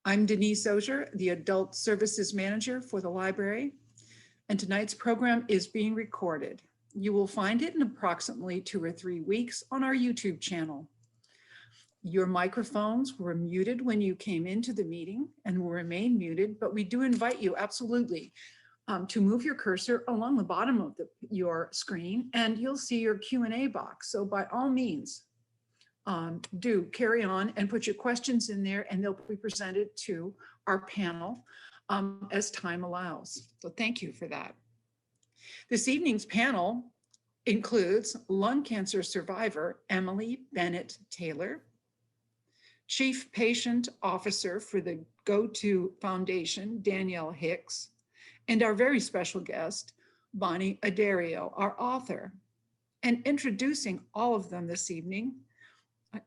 I'm Denise Ozier, the Adult Services Manager for the library, and tonight's program is being recorded. You will find it in approximately 2 or 3 weeks on our YouTube channel. Your microphones were muted when you came into the meeting and will remain muted, but we do invite you absolutely to move your cursor along the bottom of your screen and you'll see your Q&A box. So by all means, do carry on and put your questions in there and they'll be presented to our panel as time allows. So thank you for that. This evening's panel includes lung cancer survivor Emily Bennett Taylor, Chief Patient Officer for the Go-To Foundation, Danielle Hicks, and our very special guest, Bonnie Adario, our author. And introducing all of them this evening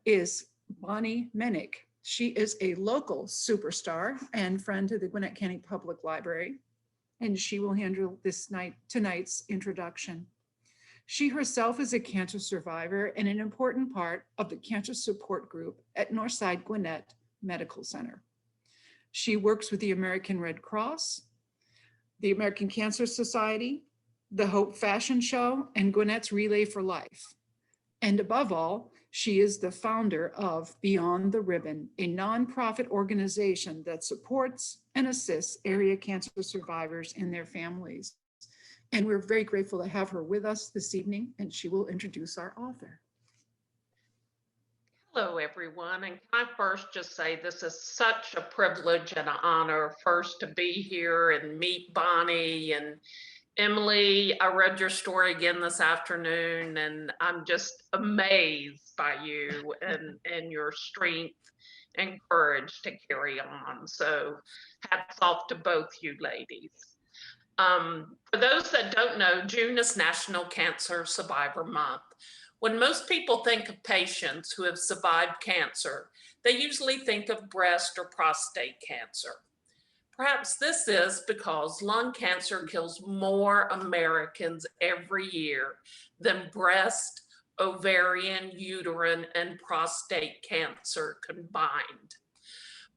is Bonnie Mennick. She is a local superstar and friend to the Gwinnett County Public Library, and she will handle tonight's introduction. She herself is a cancer survivor and an important part of the cancer support group at Northside Gwinnett Medical Center. She works with the American Red Cross, the American Cancer Society, the Hope Fashion Show, and Gwinnett's Relay for Life. And above all, she is the founder of Beyond the Ribbon, a nonprofit organization that supports and assists area cancer survivors and their families. And we're very grateful to have her with us this evening, and she will introduce our author. Hello, everyone. And can I first just say this is such a privilege and an honor first to be here and meet Bonnie and Emily. I read your story again this afternoon, and I'm just amazed by you and your strength and courage to carry on. So hats off to both you ladies. For those that don't know, June is National Cancer Survivor Month. When most people think of patients who have survived cancer, they usually think of breast or prostate cancer. Perhaps this is because lung cancer kills more Americans every year than breast, ovarian, uterine, and prostate cancer combined.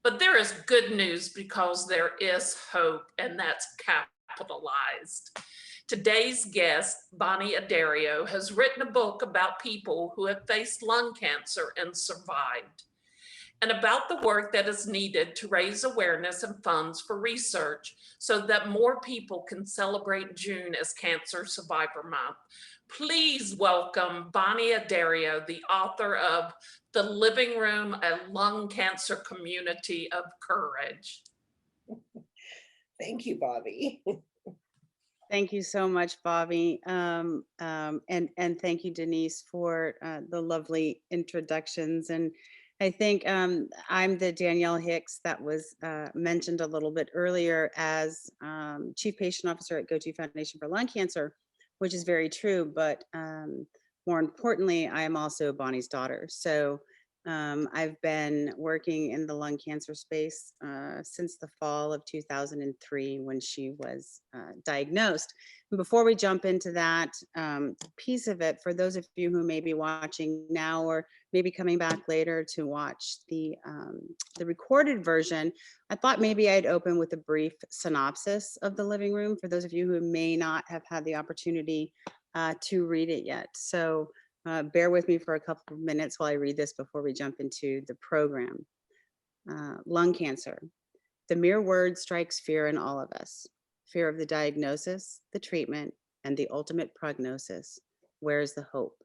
But there is good news because there is hope, and that's capitalized. Today's guest, Bonnie Adario, has written a book about people who have faced lung cancer and survived, and about the work that is needed to raise awareness and funds for research so that more people can celebrate June as Cancer Survivor Month. Please welcome Bonnie Adario, the author of The Living Room, a Lung Cancer Community of Courage. Thank you, Bobby. Thank you so much, Bobby. And thank you, Denise, for the lovely introductions. And I think I'm the Danielle Hicks that was mentioned a little bit earlier as Chief Patient Officer at Go-To Foundation for Lung Cancer, which is very true. But more importantly, I am also Bonnie's daughter. So I've been working in the lung cancer space since the fall of 2003 when she was diagnosed. And before we jump into that piece of it, for those of you who may be watching now or maybe coming back later to watch the recorded version, I thought maybe I'd open with a brief synopsis of The Living Room for those of you who may not have had the opportunity to read it yet. So bear with me for a couple of minutes while I read this before we jump into the program. Lung cancer. The mere word strikes fear in all of us. Fear of the diagnosis, the treatment, and the ultimate prognosis. Where is the hope?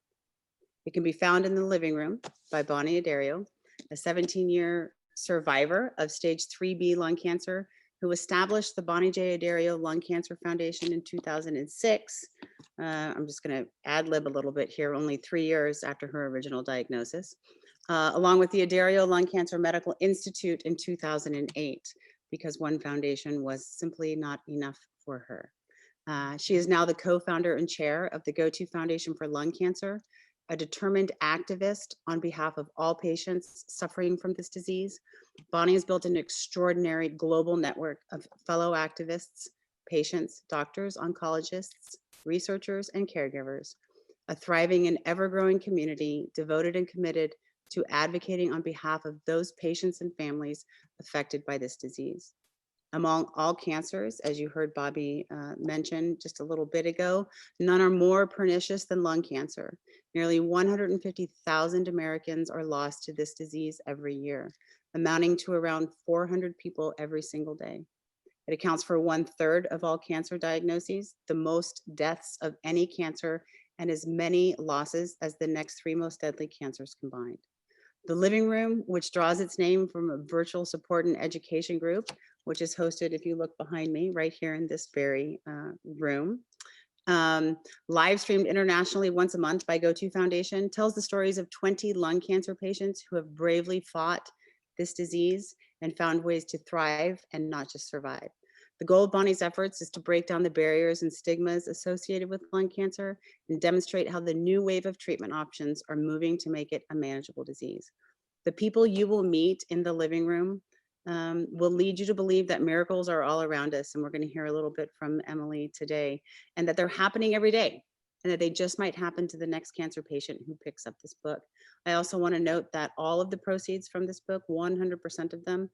It can be found in The Living Room by Bonnie Adario, a 17-year survivor of stage 3B lung cancer who established the Bonnie J. Addario Lung Cancer Foundation in 2006. I'm just going to ad-lib a little bit here, only 3 years after her original diagnosis, along with the Addario Lung Cancer Medical Institute in 2008, because one foundation was simply not enough for her. She is now the co-founder and chair of the Go-To Foundation for Lung Cancer, a determined activist on behalf of all patients suffering from this disease. Bonnie has built an extraordinary global network of fellow activists, patients, doctors, oncologists, researchers, and caregivers, a thriving and ever-growing community devoted and committed to advocating on behalf of those patients and families affected by this disease. Among all cancers, as you heard Bobby mention just a little bit ago, none are more pernicious than lung cancer. Nearly 150,000 Americans are lost to this disease every year, amounting to around 400 people every single day. It accounts for 1/3 of all cancer diagnoses, the most deaths of any cancer, and as many losses as the next 3 most deadly cancers combined. The Living Room, which draws its name from a virtual support and education group, which is hosted, if you look behind me, right here in this very room, live streamed internationally once a month by GoTo Foundation, tells the stories of 20 lung cancer patients who have bravely fought this disease and found ways to thrive and not just survive. The goal of Bonnie's efforts is to break down the barriers and stigmas associated with lung cancer and demonstrate how the new wave of treatment options are moving to make it a manageable disease. The people you will meet in the living room will lead you to believe that miracles are all around us. And we're going to hear a little bit from Emily today, and that they're happening every day, and that they just might happen to the next cancer patient who picks up this book. I also want to note that all of the proceeds from this book, 100% of them,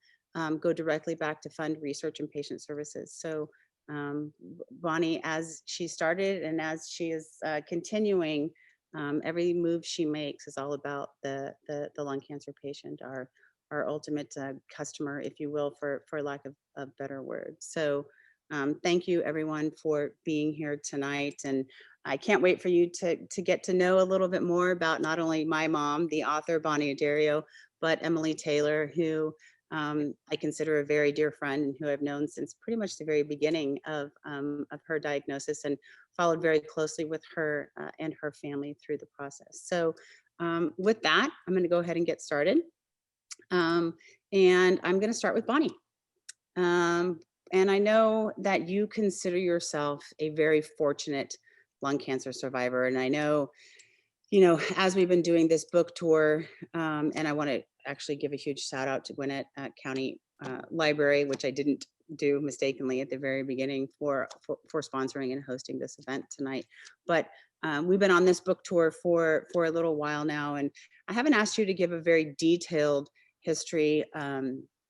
go directly back to fund research and patient services. So Bonnie, as she started and as she is continuing, every move she makes is all about the lung cancer patient, our ultimate customer, if you will, for lack of better words. So thank you everyone for being here tonight. And I can't wait for you to get to know a little bit more about not only my mom, the author, Bonnie Addario, but Emily Taylor, who I consider a very dear friend and who I've known since pretty much the very beginning of her diagnosis, and followed very closely with her and her family through the process. So with that, I'm going to go ahead and get started. And I'm going to start with Bonnie. And I know that you consider yourself a very fortunate lung cancer survivor. And I know, as we've been doing this book tour, and I want to actually give a huge shout out to Gwinnett County Library, which I didn't do mistakenly at the very beginning for sponsoring and hosting this event tonight. But we've been on this book tour for a little while now, and I haven't asked you to give a very detailed history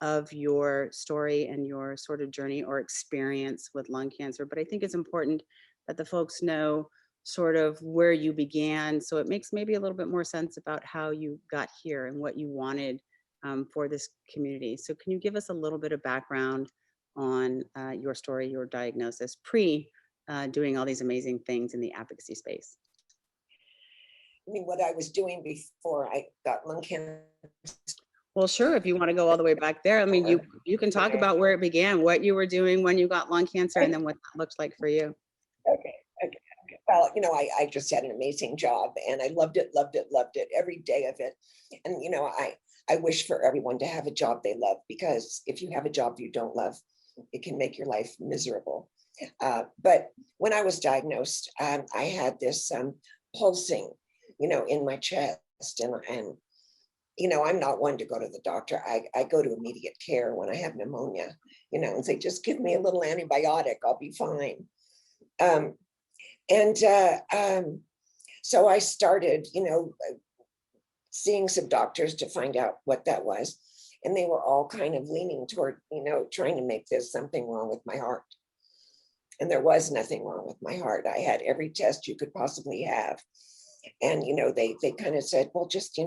of your story and your sort of journey or experience with lung cancer, but I think it's important that the folks know sort of where you began, so it makes maybe a little bit more sense about how you got here and what you wanted for this community. So can you give us a little bit of background on your story, your diagnosis, pre doing all these amazing things in the advocacy space? I mean, what I was doing before I got lung cancer. Well, sure, if you want to go all the way back there. I mean, you can talk about where it began, what you were doing when you got lung cancer, and then what that looks like for you. Okay. Well, I just had an amazing job, and I loved it every day of it. And, I wish for everyone to have a job they love, because if you have a job you don't love, it can make your life miserable. But when I was diagnosed, I had this pulsing, in my chest, and I'm not one to go to the doctor. I go to immediate care when I have pneumonia, and say, just give me a little antibiotic, I'll be fine. So I started, seeing some doctors to find out what that was. And they were all kind of leaning toward, trying to make this something wrong with my heart. And there was nothing wrong with my heart. I had every test you could possibly have. And, they kind of said, well, just,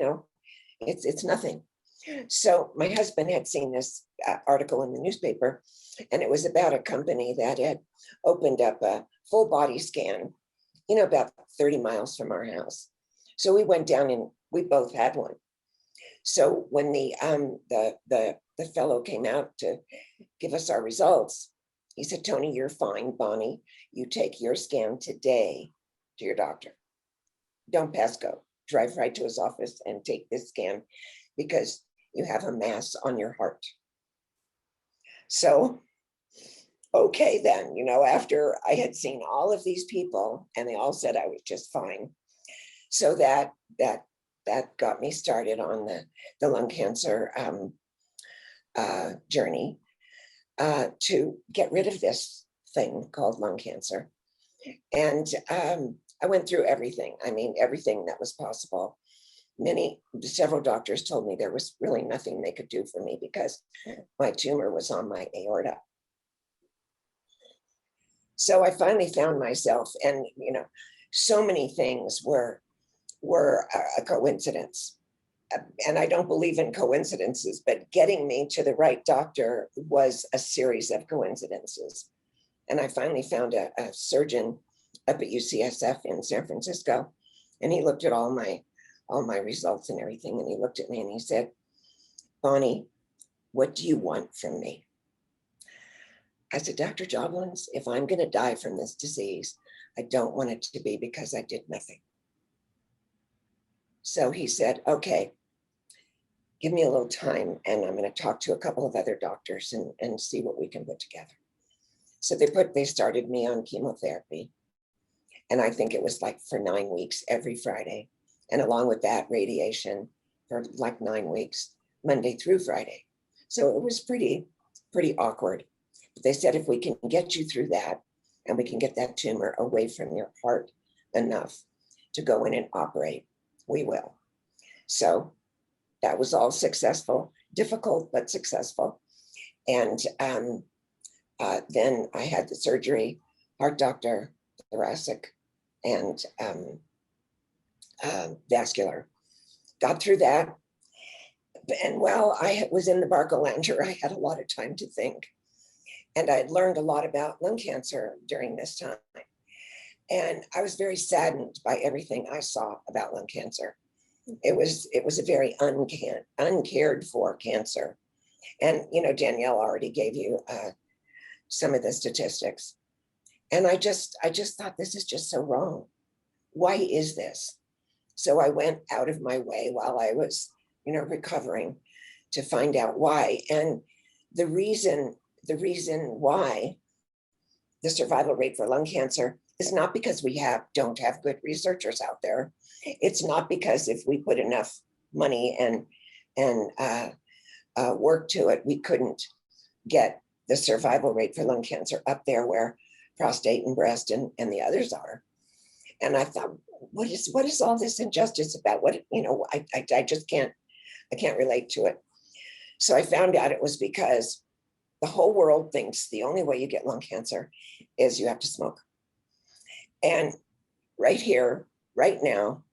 it's nothing. So my husband had seen this article in the newspaper, and it was about a company that had opened up a full body scan, about 30 miles from our house. So we went down and we both had one. So when the fellow came out to give us our results, he said, Tony, you're fine, Bonnie. You take your scan today to your doctor. Don't pass go. Drive right to his office and take this scan, because you have a mass on your heart. So, okay, then, after I had seen all of these people and they all said I was just fine. So that got me started on the lung cancer journey to get rid of this thing called lung cancer. And I went through everything. I mean, everything that was possible. several doctors told me there was really nothing they could do for me because my tumor was on my aorta. So I finally found myself, and so many things were a coincidence. And I don't believe in coincidences, but getting me to the right doctor was a series of coincidences. And I finally found a surgeon up at UCSF in San Francisco, and he looked at all my results and everything, and he looked at me and he said, "Bonnie, what do you want from me?" I said, "Dr. Joblins, if I'm going to die from this disease, I don't want it to be because I did nothing." So he said, "Okay, give me a little time and I'm going to talk to a couple of other doctors and see what we can put together." So they started me on chemotherapy. And I think it was like for 9 weeks every Friday. And along with that, radiation for like 9 weeks, Monday through Friday. So it was pretty awkward. But they said, if we can get you through that and we can get that tumor away from your heart enough to go in and operate, we will. So that was all successful, difficult, but successful. And then I had the surgery, heart doctor, thoracic, and vascular. Got through that. And while I was in the Barcalounger, I had a lot of time to think. And I had learned a lot about lung cancer during this time. And I was very saddened by everything I saw about lung cancer. It was a very uncared for cancer. And, Danielle already gave you some of the statistics. And I just thought, this is just so wrong. Why is this? So I went out of my way while I was, recovering to find out why. And the reason why the survival rate for lung cancer is not because we don't have good researchers out there. It's not because if we put enough money and work to it, we couldn't get the survival rate for lung cancer up there where prostate and breast and the others are. And I thought, what is all this injustice about? I just can't relate to it. So I found out it was because the whole world thinks the only way you get lung cancer is you have to smoke. And right here, right now,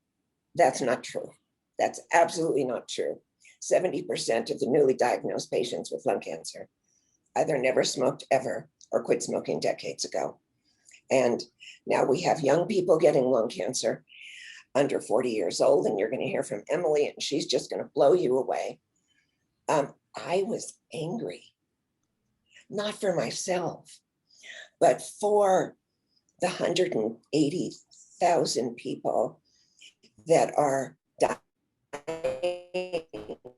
that's not true. That's absolutely not true. 70% of the newly diagnosed patients with lung cancer either never smoked ever or quit smoking decades ago. And now we have young people getting lung cancer under 40 years old, and you're going to hear from Emily, and she's just going to blow you away. I was angry, not for myself, but for the 180,000 people that are dying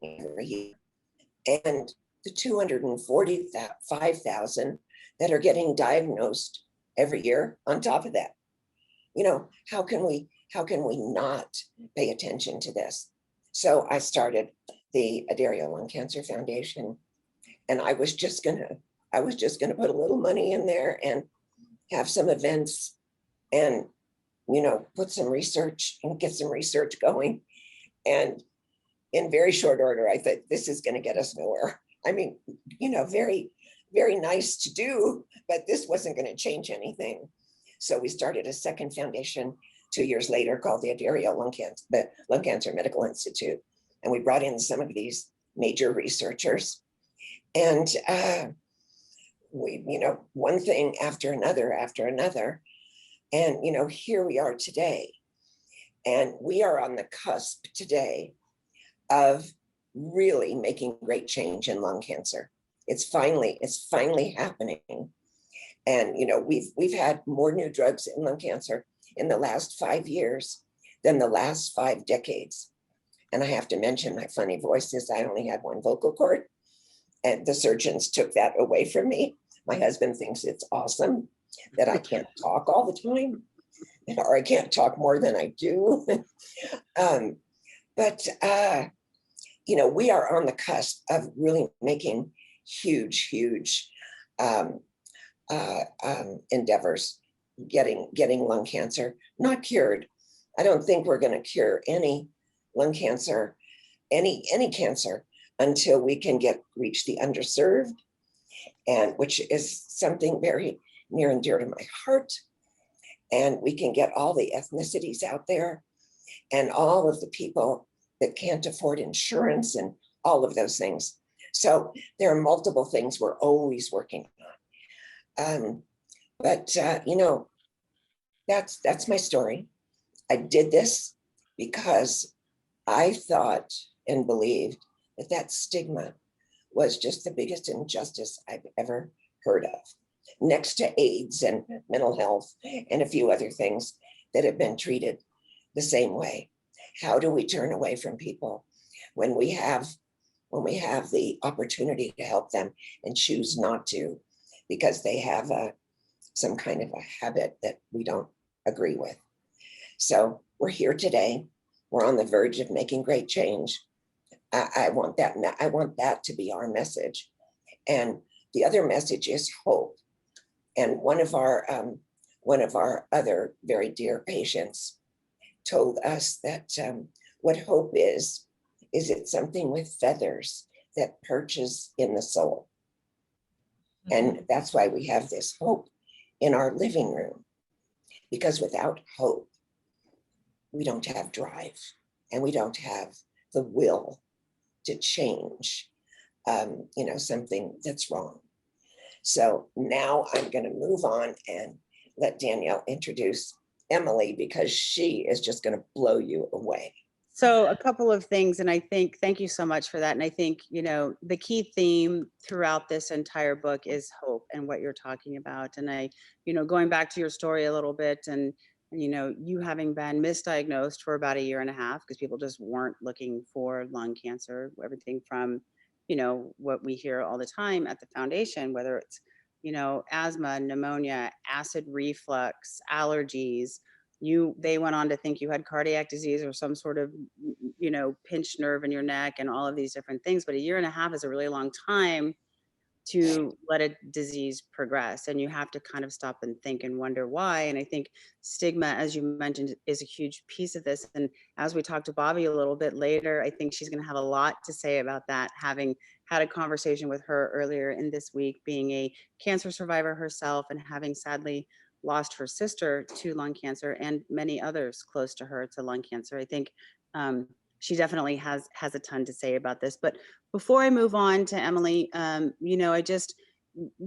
every year, and the 245,000 that are getting diagnosed every year on top of that. How can we not pay attention to this? So I started the Addario Lung Cancer Foundation, and I was just gonna put a little money in there and have some events and put some research and get some research going. And in very short order, I thought, this is going to get us nowhere. I mean, very, very nice to do, but this wasn't going to change anything. So we started a second foundation 2 years later called the Addario Lung Cancer Medical Institute. And we brought in some of these major researchers. And we, one thing after another. And, here we are today. And we are on the cusp today of really making great change in lung cancer. It's finally happening. And, we've had more new drugs in lung cancer in the last 5 years than the last 5 decades. And I have to mention my funny voice is I only had one vocal cord, and the surgeons took that away from me. My husband thinks it's awesome that I can't talk all the time, or I can't talk more than I do. But we are on the cusp of really making huge endeavors, getting lung cancer, not cured. I don't think we're going to cure any lung cancer, any cancer, until we can reach the underserved, and which is something very near and dear to my heart. And we can get all the ethnicities out there and all of the people that can't afford insurance and all of those things. So there are multiple things we're always working on. You know, that's my story. I did this because I thought and believed that stigma was just the biggest injustice I've ever heard of, next to AIDS and mental health and a few other things that have been treated the same way. How do we turn away from people when we have the opportunity to help them and choose not to because they have some kind of a habit that we don't agree with? So we're here today. We're on the verge of making great change. I want that to be our message. And the other message is hope. And one of our other very dear patients told us that what hope is it's something with feathers that perches in the soul. And that's why we have this hope in our living room, because without hope, we don't have drive and we don't have the will to change, you know, something that's wrong. So now I'm going to move on and let Danielle introduce Emily, because she is just going to blow you away. So a couple of things, and I think, thank you so much for that. And I think, you know, the key theme throughout this entire book is hope and what you're talking about. And I, you know, going back to your story a little bit, and you know, you having been misdiagnosed for about 1.5 years because people just weren't looking for lung cancer, everything from, you know, what we hear all the time at the foundation, whether it's, you know, asthma, pneumonia, acid reflux, allergies. They went on to think you had cardiac disease or some sort of, you know, pinched nerve in your neck and all of these different things. But 1.5 years is a really long time to let a disease progress. And you have to kind of stop and think and wonder why. And I think stigma, as you mentioned, is a huge piece of this. And as we talk to Bobby a little bit later, I think she's going to have a lot to say about that, having had a conversation with her earlier in this week, being a cancer survivor herself and having sadly lost her sister to lung cancer and many others close to her to lung cancer. I think she definitely has a ton to say about this. But before I move on to Emily, you know,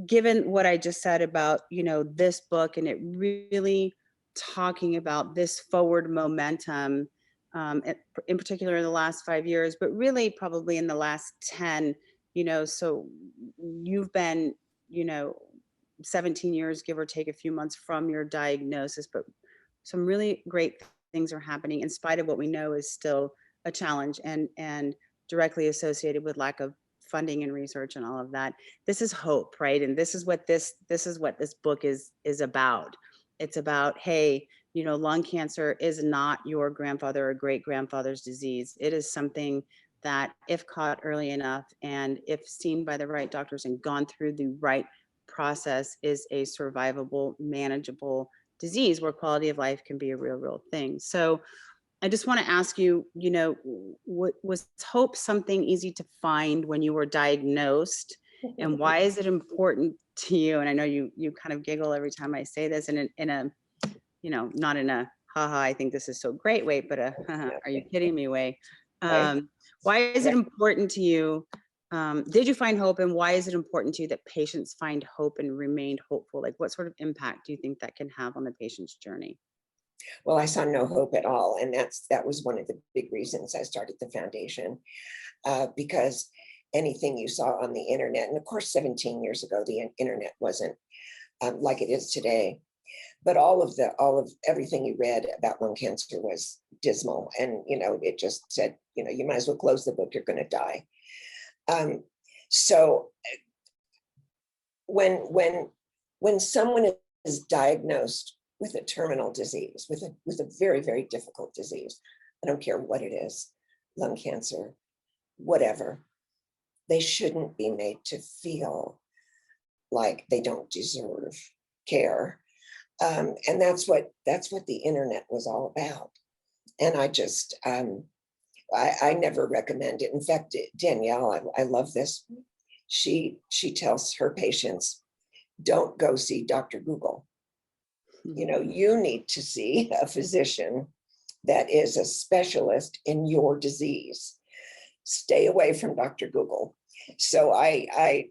given what I just said about, you know, this book and it really talking about this forward momentum, in particular in the last 5 years, but really probably in the last 10, you know, so you've been, you know, 17 years, give or take a few months from your diagnosis, but some really great things are happening in spite of what we know is still a challenge and directly associated with lack of funding and research and all of that. This is hope, right? And this is what this book is about. It's about, hey, you know, lung cancer is not your grandfather or great grandfather's disease. It is something that, if caught early enough and if seen by the right doctors and gone through the right process, is a survivable, manageable disease where quality of life can be a real thing. So I just want to ask you, you know, was hope something easy to find when you were diagnosed, and why is it important to you? And I know you kind of giggle every time I say this, and in a, you know, not in a haha, I think this is so great way, but a are you kidding me way. Why is it important to you? Did you find hope, and why is it important to you that patients find hope and remain hopeful? Like, what sort of impact do you think that can have on the patient's journey? Well, I saw no hope at all. And that was one of the big reasons I started the foundation, because anything you saw on the internet, and of course, 17 years ago, the internet wasn't like it is today, but all of everything you read about lung cancer was dismal. And, you know, it just said, you know, you might as well close the book, you're going to die. So when someone is diagnosed with a terminal disease, with a very, very difficult disease, I don't care what it is, lung cancer, whatever, they shouldn't be made to feel like they don't deserve care. And that's what the internet was all about. And I just, I never recommend it. In fact, Danielle, I love this. She tells her patients, don't go see Dr. Google. You know, you need to see a physician that is a specialist in your disease. Stay away from Dr. Google. So I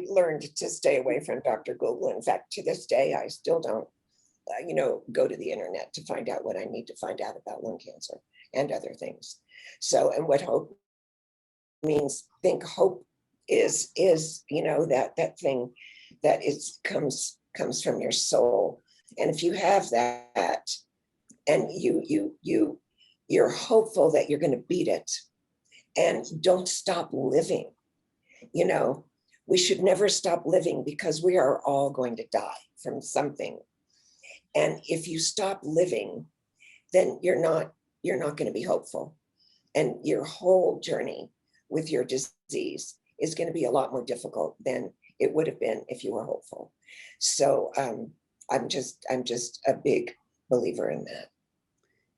learned to stay away from Dr. Google. In fact, to this day, I still don't, you know, go to the internet to find out what I need to find out about lung cancer and other things. So, and what hope means, think hope is, you know, that thing that is comes from your soul. And if you have that, and you're hopeful that you're going to beat it, and don't stop living. You know, we should never stop living, because we are all going to die from something. And if you stop living, then you're not going to be hopeful. And your whole journey with your disease is going to be a lot more difficult than it would have been if you were hopeful. So I'm just a big believer in that.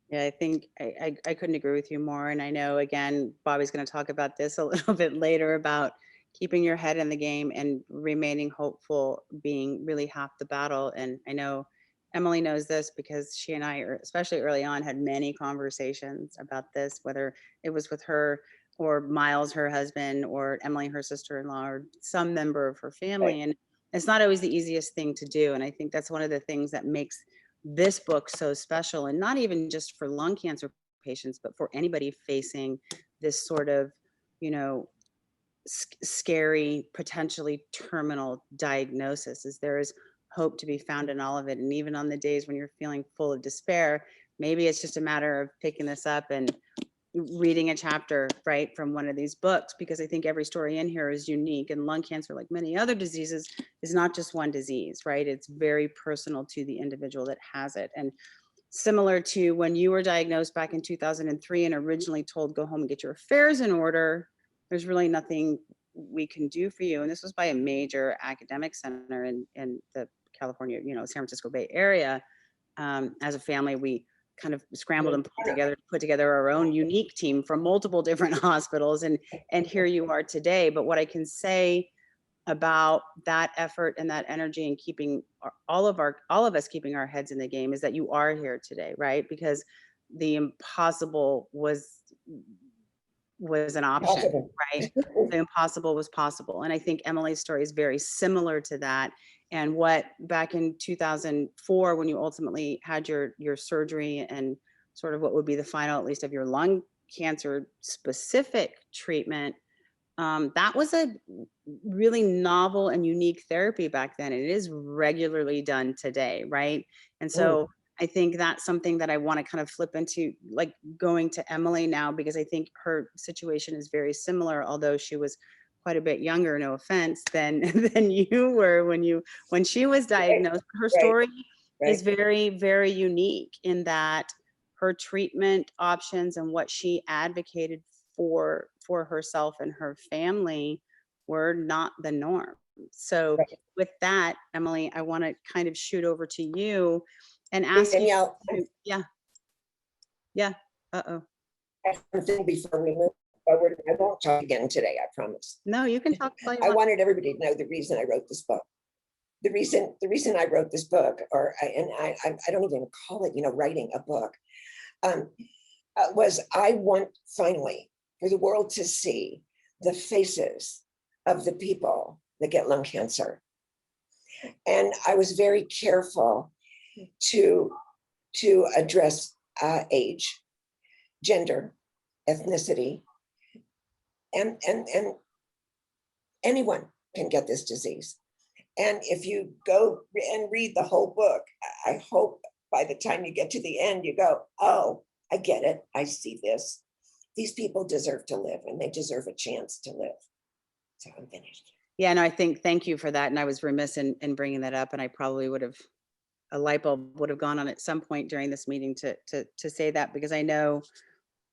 Yeah, I think I couldn't agree with you more. And I know, again, Bobby's going to talk about this a little bit later, about keeping your head in the game and remaining hopeful being really half the battle. And I know Emily knows this, because she and I, especially early on, had many conversations about this, whether it was with her or Miles, her husband, or Emily, her sister-in-law, or some member of her family. And it's not always the easiest thing to do. And I think that's one of the things that makes this book so special, and not even just for lung cancer patients, but for anybody facing this sort of, you know, scary, potentially terminal diagnosis. Is there is hope to be found in all of it. And even on the days when you're feeling full of despair, maybe it's just a matter of picking this up and reading a chapter, right, from one of these books, because I think every story in here is unique. And lung cancer, like many other diseases, is not just one disease, right? It's very personal to the individual that has it. And similar to when you were diagnosed back in 2003 and originally told, go home and get your affairs in order, there's really nothing we can do for you. And this was by a major academic center in the California, you know, San Francisco Bay Area. As a family, we kind of scrambled and put together our own unique team from multiple different hospitals, and here you are today. But what I can say about that effort and that energy and keeping all of us keeping our heads in the game is that you are here today, right? Because the impossible was an option, right? The impossible was possible. And I think Emily's story is very similar to that. And what back in 2004, when you ultimately had your surgery and sort of what would be the final, at least of your lung cancer specific treatment, that was a really novel and unique therapy back then. It is regularly done today, right? And so I think that's something that I want to kind of flip into, like going to Emily now, because I think her situation is very similar, although she was quite a bit younger, no offense, than you were when she was diagnosed. Her story is very, very unique in that her treatment options and what she advocated for herself and her family were not the norm. So with that, Emily, I want to kind of shoot over to you and ask Danielle, you. Yeah. Something before we move forward. I won't talk again today, I promise. No, you can talk. I wanted everybody to know the reason I wrote this book. The reason I wrote this book, I don't even call it, you know, writing a book, was I want finally for the world to see the faces of the people that get lung cancer. And I was very careful to address age, gender, ethnicity, and anyone can get this disease. And if you go and read the whole book, I hope by the time you get to the end, you go, oh, I get it. I see this. These people deserve to live, and they deserve a chance to live. So I'm finished. Yeah, no, thank you for that. And I was remiss in bringing that up, and I probably a light bulb would have gone on at some point during this meeting to say that, because I know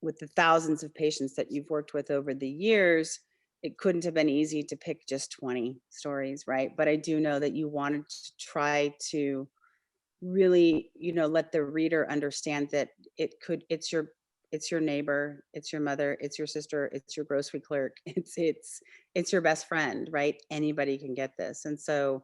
with the thousands of patients that you've worked with over the years, it couldn't have been easy to pick just 20 stories, right? But I do know that you wanted to try to really, you know, let the reader understand that it's your it's your neighbor, it's your mother, it's your sister, it's your grocery clerk, it's your best friend, right? Anybody can get this. And so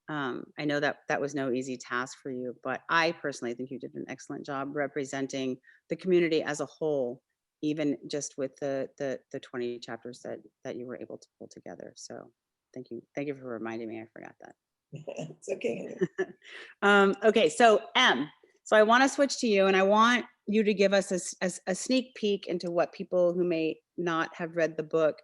I know that that was no easy task for you, but I personally think you did an excellent job representing the community as a whole, even just with the 20 chapters that you were able to pull together. So thank you for reminding me. I forgot that. It's okay. Okay, so so I want to switch to you, and I want you to give us a sneak peek into what people who may not have read the book,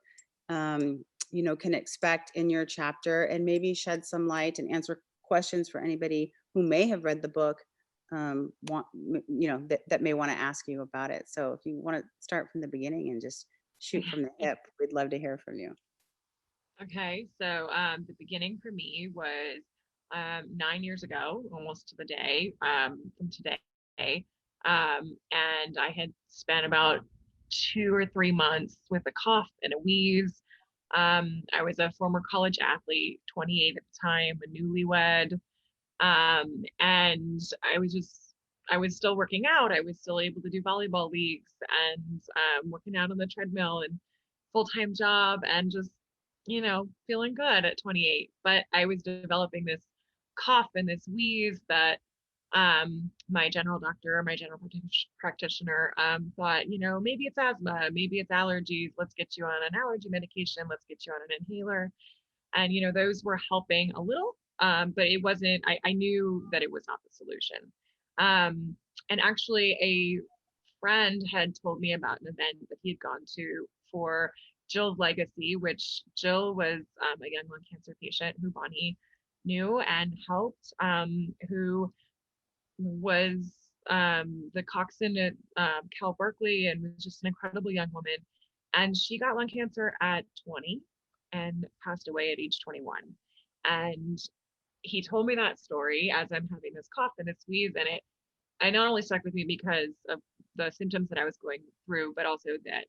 can expect in your chapter, and maybe shed some light and answer questions for anybody who may have read the book, that may want to ask you about it. So if you want to start from the beginning and just shoot from the hip, we'd love to hear from you. Okay, so the beginning for me was 9 years ago, almost to the day from today. And I had spent about 2 or 3 months with a cough and a wheeze. I was a former college athlete, 28 at the time, a newlywed. And I was still working out. I was still able to do volleyball leagues and working out on the treadmill and full-time job and just, feeling good at 28. But I was developing this cough and this wheeze that my general doctor, my general practitioner thought, maybe it's asthma, maybe it's allergies. Let's get you on an allergy medication. Let's get you on an inhaler. And, those were helping a little, but it wasn't, I knew that it was not the solution. And actually a friend had told me about an event that he had gone to for Jill's legacy, which Jill was a young lung cancer patient who Bonnie knew and helped, who was the coxswain at Cal Berkeley and was just an incredible young woman. And she got lung cancer at 20 and passed away at age 21. And he told me that story as I'm having this cough and this wheeze, and it not only stuck with me because of the symptoms that I was going through, but also that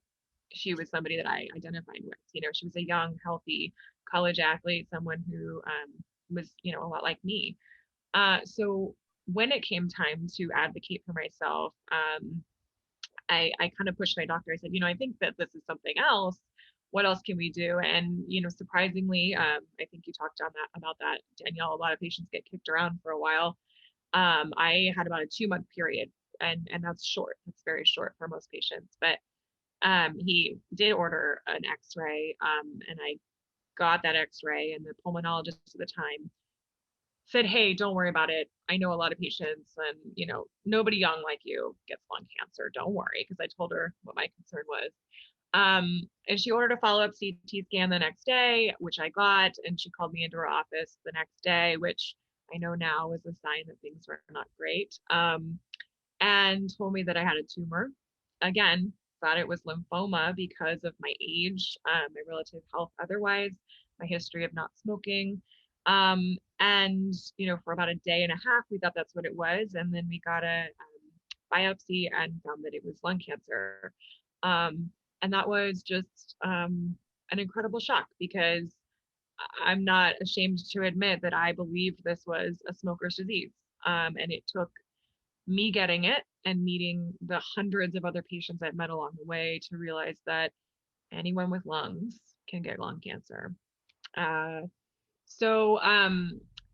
she was somebody that I identified with. She was a young, healthy college athlete, someone who was, a lot like me. So when it came time to advocate for myself, I kind of pushed my doctor. I said, I think that this is something else. What else can we do? And, surprisingly, I think you talked about that, Danielle. A lot of patients get kicked around for a while. I had about a 2-month period, and that's short. That's very short for most patients. But he did order an X-ray, and I got that X-ray, and the pulmonologist at the time said, "Hey, don't worry about it. I know a lot of patients, and nobody young like you gets lung cancer. Don't worry," because I told her what my concern was. And she ordered a follow-up CT scan the next day, which I got, and she called me into her office the next day, which I know now is a sign that things were not great, and told me that I had a tumor. Again, thought it was lymphoma because of my age, my relative health otherwise, my history of not smoking. And, for about a day and a half, we thought that's what it was. And then we got a biopsy and found that it was lung cancer. And that was just an incredible shock, because I'm not ashamed to admit that I believed this was a smoker's disease. And it took me getting it and meeting the hundreds of other patients I've met along the way to realize that anyone with lungs can get lung cancer. So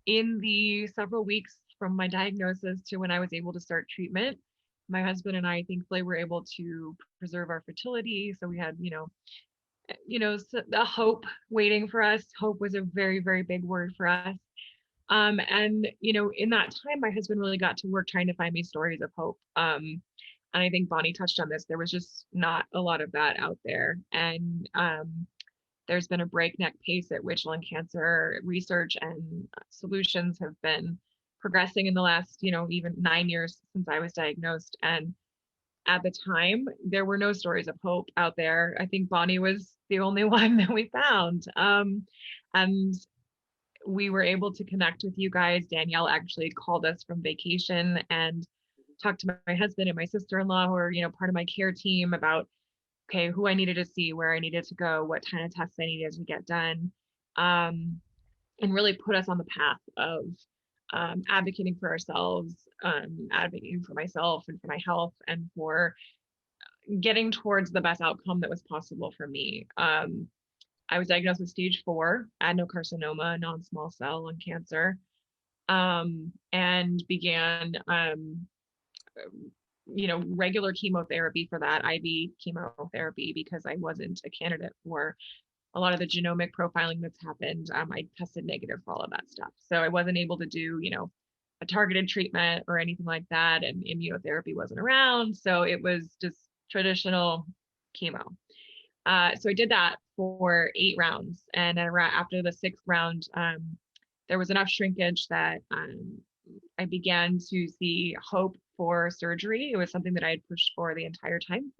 in the several weeks from my diagnosis to when I was able to start treatment, my husband and I thankfully were able to preserve our fertility. So we had, the hope waiting for us. Hope was a very, very big word for us. And, in that time, my husband really got to work trying to find me stories of hope. And I think Bonnie touched on this. There was just not a lot of that out there. And there's been a breakneck pace at which lung cancer research and solutions have been progressing in the last, even 9 years since I was diagnosed. And at the time, there were no stories of hope out there. I think Bonnie was the only one that we found. And we were able to connect with you guys. Danielle actually called us from vacation and talked to my husband and my sister-in-law, who are, part of my care team, about, okay, who I needed to see, where I needed to go, what kind of tests I needed to get done, and really put us on the path of advocating for ourselves, advocating for myself and for my health and for getting towards the best outcome that was possible for me. I was diagnosed with stage 4 adenocarcinoma, non-small cell lung cancer, and began, regular chemotherapy for that, IV chemotherapy, because I wasn't a candidate for a lot of the genomic profiling that's happened. I tested negative for all of that stuff. So I wasn't able to do, a targeted treatment or anything like that. And immunotherapy wasn't around. So it was just traditional chemo. So I did that for 8 rounds. And after the 6th round, there was enough shrinkage that I began to see hope for surgery. It was something that I had pushed for the entire time.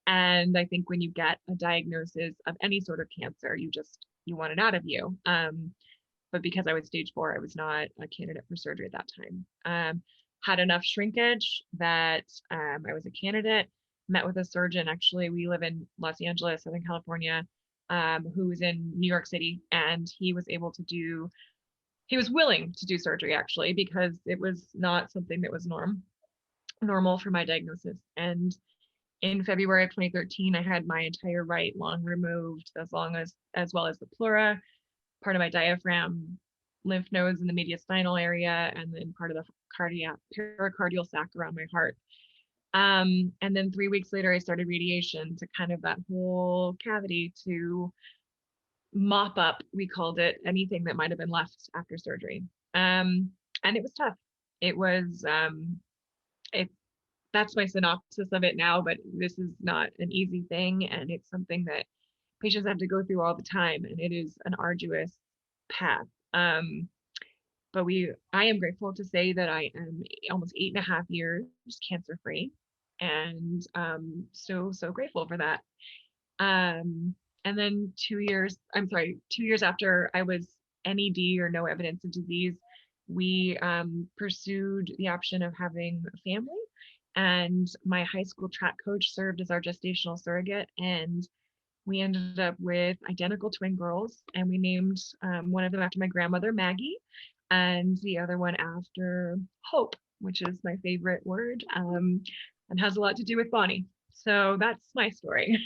And I think when you get a diagnosis of any sort of cancer, you want it out of you. But because I was stage 4, I was not a candidate for surgery at that time. Had enough shrinkage that I was a candidate, met with a surgeon. Actually, we live in Los Angeles, Southern California, who was in New York City, and he was willing to do surgery, actually, because it was not something that was normal for my diagnosis. And in February of 2013, I had my entire right lung removed, as well as the pleura, part of my diaphragm, lymph nodes in the mediastinal area, and then part of the pericardial sac around my heart. And then 3 weeks later, I started radiation to kind of that whole cavity to mop up, we called it, anything that might have been left after surgery. And it was tough. It was, that's my synopsis of it now, but this is not an easy thing. And it's something that patients have to go through all the time. And it is an arduous path. But I am grateful to say that I am almost 8.5 years cancer-free. And so grateful for that. And then 2 years after I was NED, or no evidence of disease, we pursued the option of having a family. And my high school track coach served as our gestational surrogate. And we ended up with identical twin girls. And we named one of them after my grandmother, Maggie, and the other one after Hope, which is my favorite word, and has a lot to do with Bonnie. So that's my story.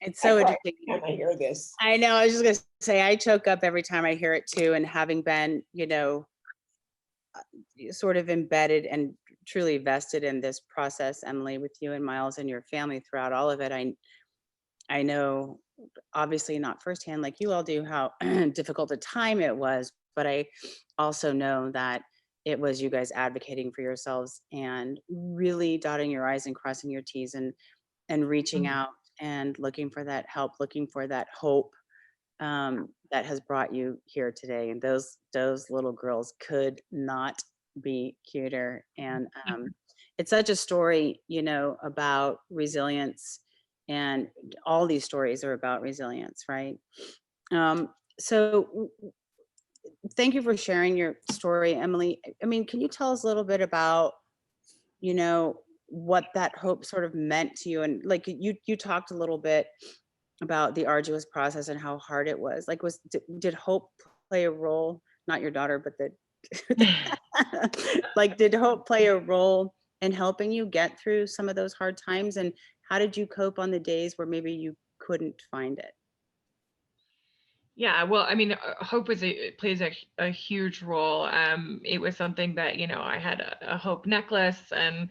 It's so I interesting. I hear this. I know. I was just going to say, I choke up every time I hear it too. And having been, sort of embedded and truly vested in this process, Emily, with you and Miles and your family throughout all of it, I know, obviously not firsthand like you all do, how difficult a time it was, but I also know that it was you guys advocating for yourselves and really dotting your I's and crossing your T's and reaching out and looking for that help, looking for that hope that has brought you here today. And those little girls could not be cuter. And it's such a story, about resilience, and all these stories are about resilience, right? So thank you for sharing your story, Emily. I mean, can you tell us a little bit about, what that hope sort of meant to you? And like you talked a little bit about the arduous process and how hard it was. Like, did hope play a role? Not your daughter, but like, did hope play a role in helping you get through some of those hard times? And how did you cope on the days where maybe you couldn't find it? Yeah, well, I mean, hope plays a huge role. It was something that, I had a hope necklace and,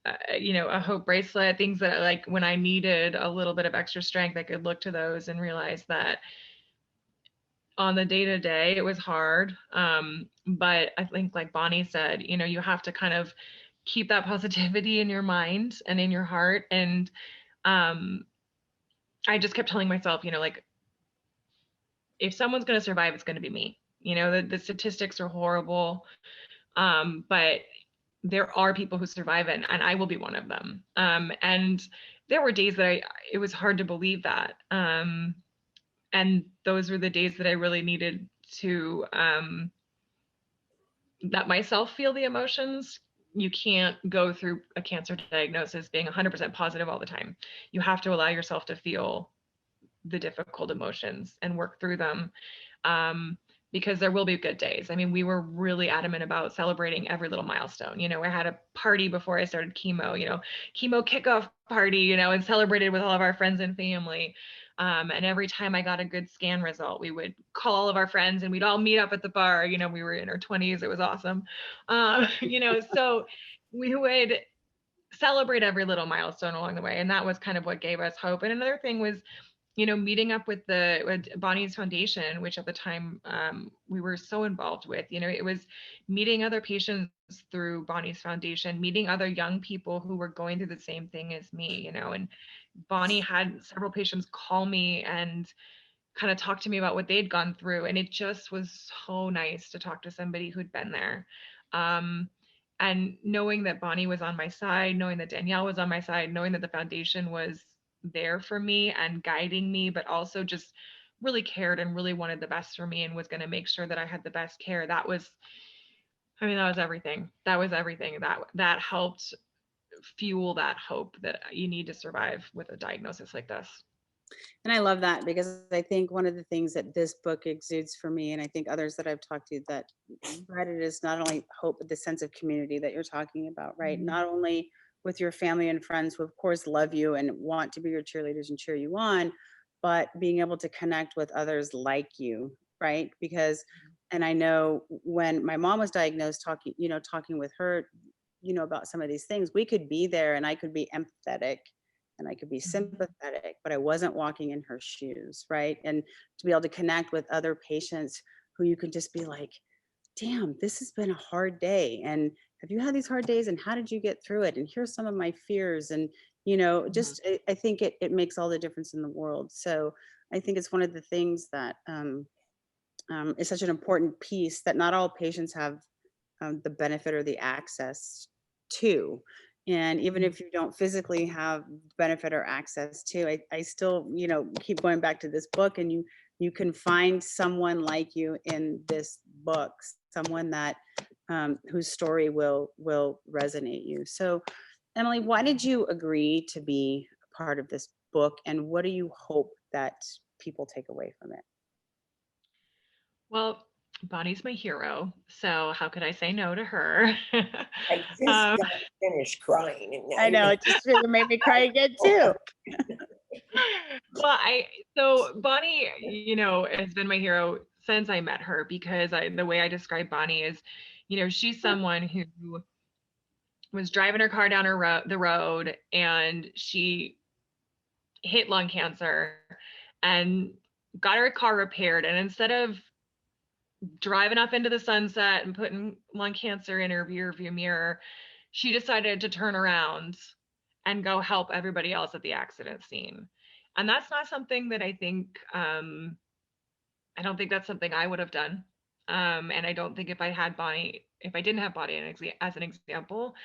a hope bracelet, things that, like, when I needed a little bit of extra strength, I could look to those and realize that on the day-to-day, it was hard. But I think, like Bonnie said, you have to kind of keep that positivity in your mind and in your heart. And I just kept telling myself, like, if someone's going to survive, it's going to be me. The statistics are horrible, but there are people who survive it, and I will be one of them. And there were days that it was hard to believe that. And those were the days that I really needed to let myself feel the emotions. You can't go through a cancer diagnosis being 100% positive all the time. You have to allow yourself to feel the difficult emotions and work through them, because there will be good days. I mean, we were really adamant about celebrating every little milestone. I had a party before I started chemo, chemo kickoff party, you know, and celebrated with all of our friends and family. And every time I got a good scan result, we would call all of our friends and we'd all meet up at the bar. You know, we were in our 20s. It was awesome. You know, so we would celebrate every little milestone along the way. And that was kind of what gave us hope. And another thing was, you know, meeting up with Bonnie's Foundation, which at the time we were so involved with. You know, it was meeting other patients through Bonnie's Foundation, meeting other young people who were going through the same thing as me, you know, and Bonnie had several patients call me and kind of talk to me about what they'd gone through. And it just was so nice to talk to somebody who'd been there. And knowing that Bonnie was on my side, knowing that Danielle was on my side, knowing that the foundation was there for me and guiding me, but also just really cared and really wanted the best for me and was going to make sure that I had the best care. That was, I mean, that was everything. That was everything. That helped fuel that hope that you need to survive with a diagnosis like this. And I love that, because I think one of the things that this book exudes for me, and I think others that I've talked to that read it, is not only hope, but the sense of community that you're talking about, right? Not only with your family and friends who of course love you and want to be your cheerleaders and cheer you on, but being able to connect with others like you, right? Because, and I know when my mom was diagnosed, talking with her, about some of these things, we could be there and I could be empathetic and I could be sympathetic, but I wasn't walking in her shoes, right? And to be able to connect with other patients who you can just be like, damn, this has been a hard day. And have you had these hard days? And how did you get through it? And here's some of my fears. And, just, I think it makes all the difference in the world. So I think it's one of the things that is such an important piece that not all patients have the benefit or the access to. And even if you don't physically have benefit or access to, I still, keep going back to this book, and you can find someone like you in this book, someone that whose story will resonate you. So, Emily, why did you agree to be a part of this book, and what do you hope that people take away from it? Well, Bonnie's my hero, so how could I say no to her? I just Um, got finished crying. And now I know, it just made me cry again too. well, so Bonnie, has been my hero since I met her, because the way I describe Bonnie is, she's someone who was driving her car down the road, and she hit lung cancer and got her car repaired. And instead of driving up into the sunset and putting lung cancer in her rear view mirror, she decided to turn around and go help everybody else at the accident scene. And that's not something that I think, I don't think that's something I would have done. And I don't think if I didn't have Bonnie as an example,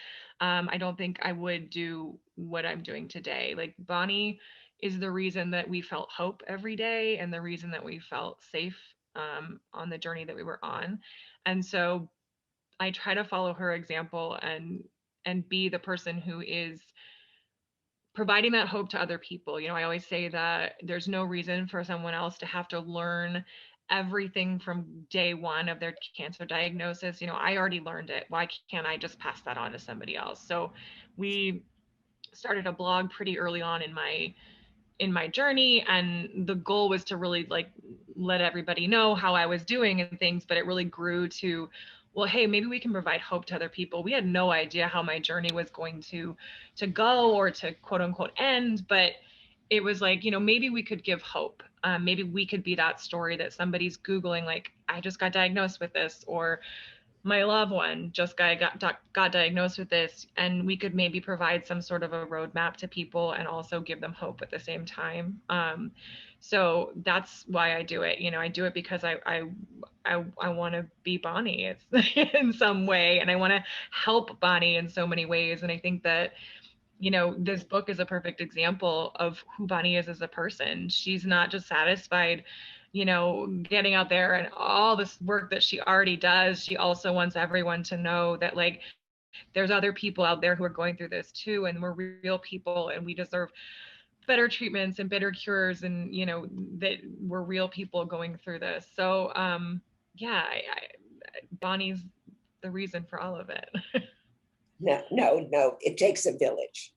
I don't think I would do what I'm doing today. Like, Bonnie is the reason that we felt hope every day, and the reason that we felt safe on the journey that we were on. And so I try to follow her example and be the person who is providing that hope to other people. I always say that there's no reason for someone else to have to learn everything from day one of their cancer diagnosis. I already learned it. Why can't I just pass that on to somebody else? So we started a blog pretty early on in my journey, and the goal was to really let everybody know how I was doing and things, but it really grew to, well, hey, maybe we can provide hope to other people. We had no idea how my journey was going to go or to quote unquote end, but it was like, maybe we could give hope. Maybe we could be that story that somebody's Googling, like, I just got diagnosed with this, or my loved one just got diagnosed with this, and we could maybe provide some sort of a roadmap to people and also give them hope at the same time. So that's why I do it. I do it because I want to be Bonnie in some way, and I want to help Bonnie in so many ways. And I think that, this book is a perfect example of who Bonnie is as a person. She's not just satisfied, getting out there and all this work that she already does. She also wants everyone to know that, like, there's other people out there who are going through this too, and we're real people, and we deserve better treatments and better cures, and that we're real people going through this. So yeah, Bonnie's the reason for all of it. No, it takes a village.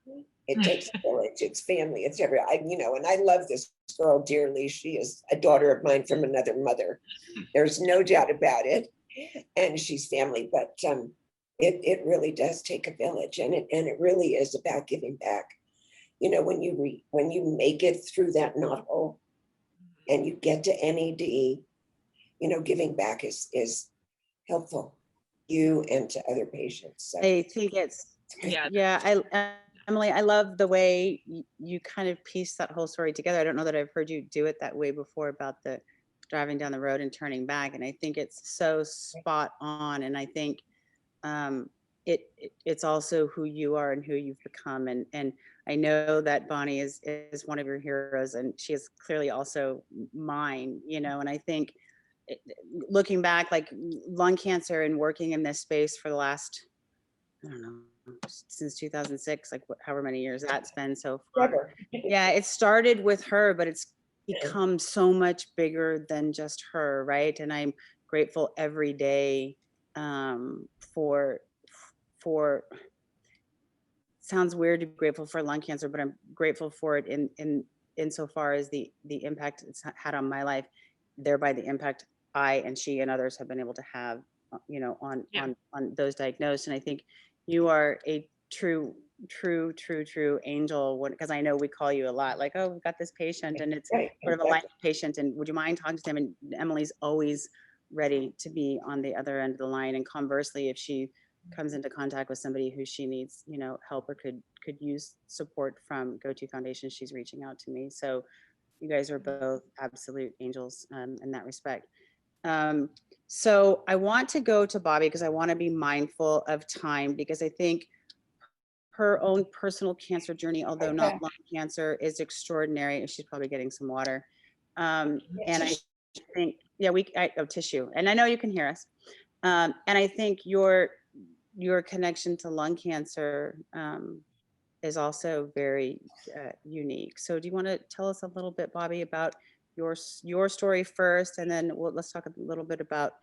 It takes a village, it's family, it's you know, and I love this girl dearly. She is a daughter of mine from another mother. There's no doubt about it. And she's family, but it really does take a village, and it really is about giving back. You know, when you make it through that knothole and you get to NED, you know, giving back is helpful, you and to other patients. So I think it's, Yeah. Emily, I love the way you kind of piece that whole story together. I don't know that I've heard you do it that way before about the driving down the road and turning back. And I think it's so spot on. And I think it's also who you are and who you've become. And I know that Bonnie is one of your heroes, and she is clearly also mine, you know, and I think looking back, like lung cancer and working in this space for the last, I don't know, since 2006, like however many years that's been so far. Yeah, it started with her, but it's become so much bigger than just her, right? And I'm grateful every day for sounds weird to be grateful for lung cancer, but I'm grateful for it in insofar as the impact it's had on my life, thereby the impact I and she and others have been able to have, you know, on those diagnosed. And I think you are a true angel, because I know we call you a lot, like, oh, we've got this patient and it's sort of a life patient, and would you mind talking to them? And Emily's always ready to be on the other end of the line. And conversely, if she comes into contact with somebody who she needs, you know, help or could use support from GoTo Foundation, she's reaching out to me. So you guys are both absolute angels in that respect. So I want to go to Bobby because I want to be mindful of time, because I think her own personal cancer journey, although not lung cancer, is extraordinary. She's probably getting some water. And I think, yeah, tissue. And I know you can hear us. And I think your connection to lung cancer is also very unique. So do you want to tell us a little bit, Bobby, about your story first, and then let's talk a little bit about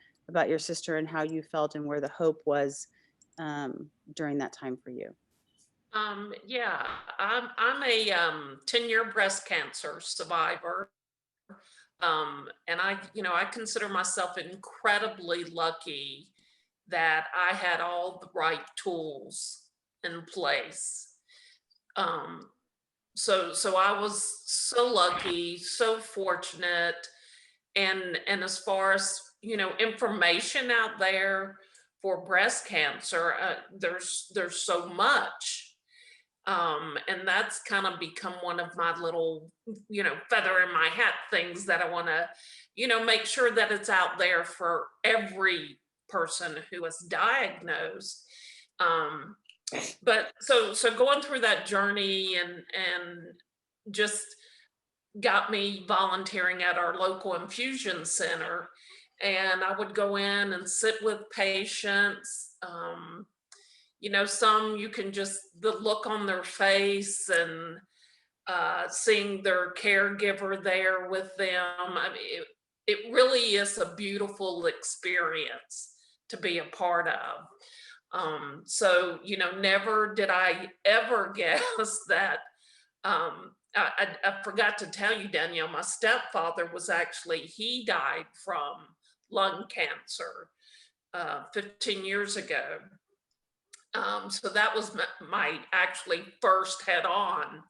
your sister and how you felt and where the hope was during that time for you. Yeah, I'm a 10-year breast cancer survivor. And I consider myself incredibly lucky that I had all the right tools in place. So I was so lucky, so fortunate. And as far as, information out there for breast cancer, there's so much. And that's kind of become one of my little, feather in my hat things that I want to, make sure that it's out there for every person who is diagnosed. But so going through that journey and just got me volunteering at our local infusion center, and I would go in and sit with patients. Some you can just the look on their face and seeing their caregiver there with them. I mean, it really is a beautiful experience to be a part of. So, never did I ever guess that. I forgot to tell you, Danielle, my stepfather he died from lung cancer 15 years ago. So that was my actually first head on.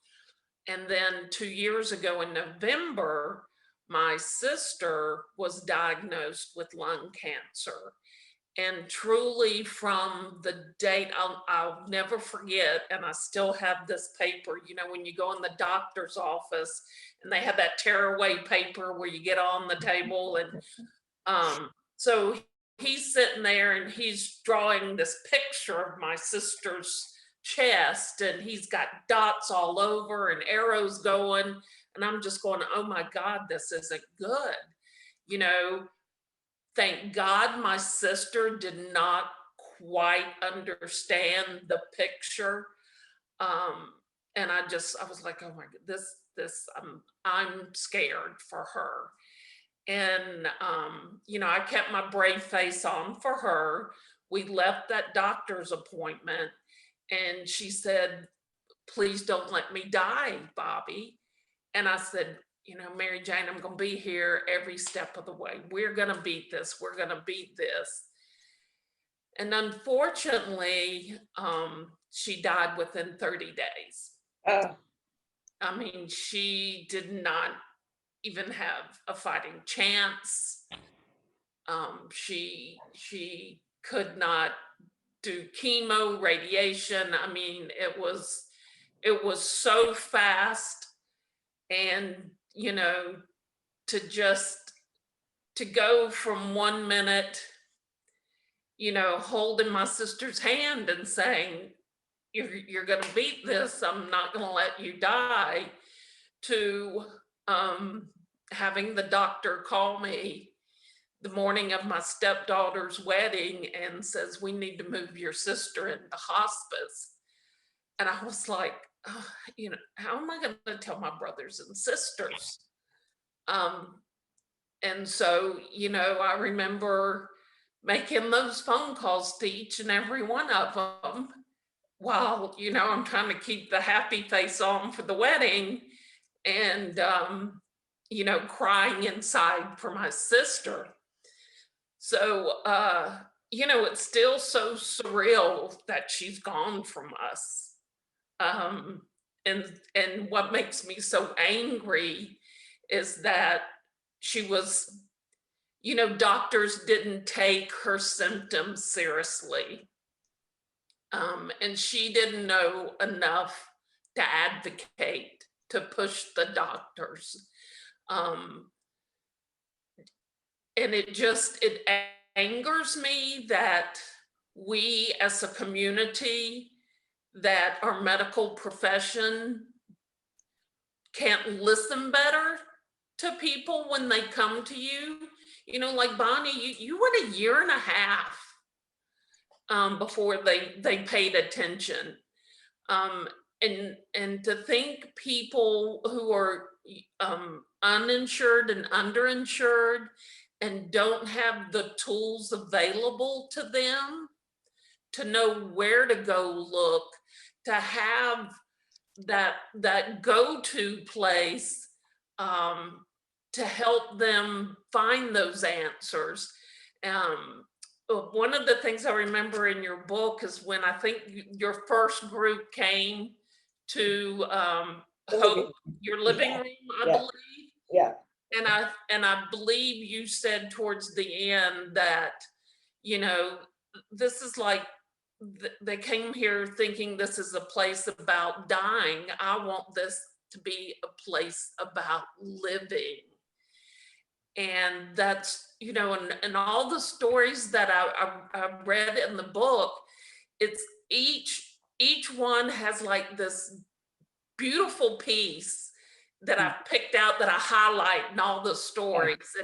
And then 2 years ago in November, my sister was diagnosed with lung cancer. And truly from the date, I'll never forget, and I still have this paper, when you go in the doctor's office and they have that tearaway paper where you get on the table. And so he's sitting there and he's drawing this picture of my sister's chest, and he's got dots all over and arrows going. And I'm just going, oh my God, this isn't good. Thank God my sister did not quite understand the picture. And I was like, oh my God, I'm scared for her. And, I kept my brave face on for her. We left that doctor's appointment, and she said, please don't let me die, Bobby. And I said, you know, Mary Jane, I'm going to be here every step of the way. We're going to beat this. We're going to beat this. And unfortunately, she died within 30 days. I mean, she did not even have a fighting chance. She could not do chemo, radiation. I mean, it was so fast. And, you know, to go from 1 minute, you know, holding my sister's hand and saying, you're going to beat this, I'm not going to let you die, to having the doctor call me the morning of my stepdaughter's wedding and says, we need to move your sister into hospice. And I was like, oh, you know, how am I going to tell my brothers and sisters? And so, you know, I remember making those phone calls to each and every one of them while, you know, I'm trying to keep the happy face on for the wedding and, you know, crying inside for my sister. So, you know, it's still so surreal that she's gone from us. And what makes me so angry is that she was, you know, doctors didn't take her symptoms seriously. And she didn't know enough to advocate, to push the doctors. And it angers me that we as a community, that our medical profession can't listen better to people when they come to you. You know, like Bonnie, you went 1.5 years before they paid attention. And to think people who are uninsured and underinsured and don't have the tools available to them to know where to go look, to have that go-to place to help them find those answers. One of the things I remember in your book is when I think your first group came to Hope, your living room, I believe. Yeah. And I believe you said towards the end that, you know, this is like, they came here thinking this is a place about dying. I want this to be a place about living. And that's, you know, and all the stories that I read in the book, it's each one has like this beautiful piece that I picked out that I highlight in all the stories.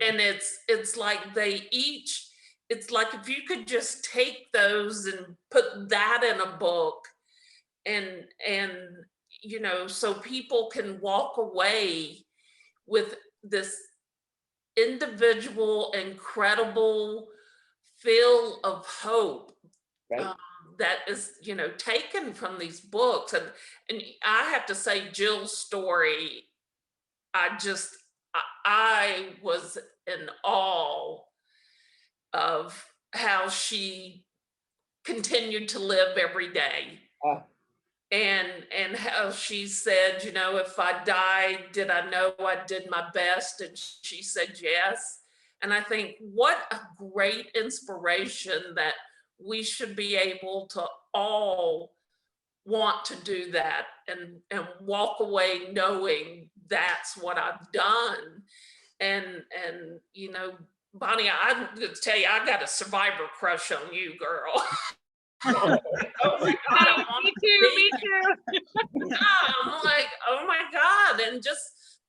And it's like it's like if you could just take those and put that in a book and you know, so people can walk away with this individual, incredible feel of hope. Right. That is, you know, taken from these books. And I have to say, Jill's story, I was in awe of how she continued to live every day. And how she said, you know, if I died, did I know I did my best? And she said yes. And I think what a great inspiration that we should be able to all want to do that and walk away knowing that's what I've done. And you know, Bonnie, I'm gonna tell you, I got a survivor crush on you, girl. Oh my God, Me too. I'm like, oh my God. And just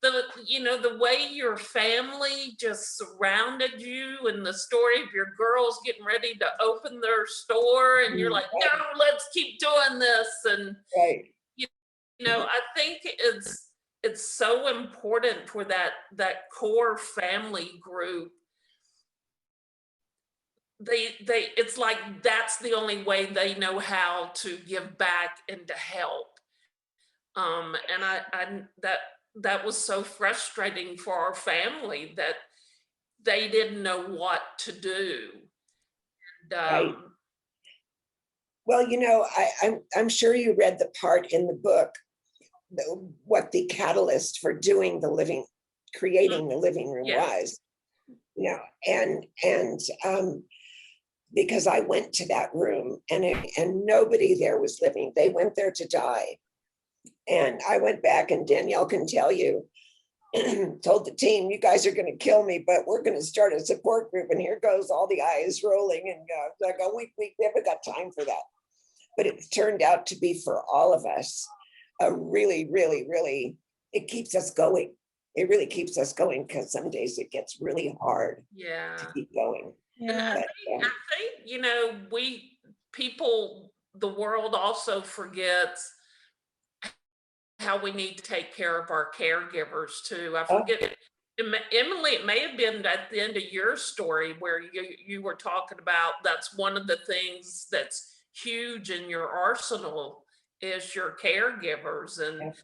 the, you know, the way your family just surrounded you and the story of your girls getting ready to open their store and you're like, no, let's keep doing this. And you know, I think it's so important for that core family group. It's like that's the only way they know how to give back and to help. And that was so frustrating for our family that they didn't know what to do. And, Right. Well, I'm sure you read the part in the book, what the catalyst for doing creating the living room yes. was, and because I went to that room and nobody there was living. They went there to die. And I went back, and Danielle can tell you, told the team, you guys are going to kill me, but we're going to start a support group. And here goes all the eyes rolling, and like, oh, we haven't got time for that. But it turned out to be, for all of us, a really, really, really, it keeps us going. It really keeps us going, because some days it gets really hard Yeah. to keep going. And Yeah. I think, the world also forgets how we need to take care of our caregivers too. I Oh, forget, Emily, it may have been at the end of your story where you were talking about that's one of the things that's huge in your arsenal is your caregivers. And,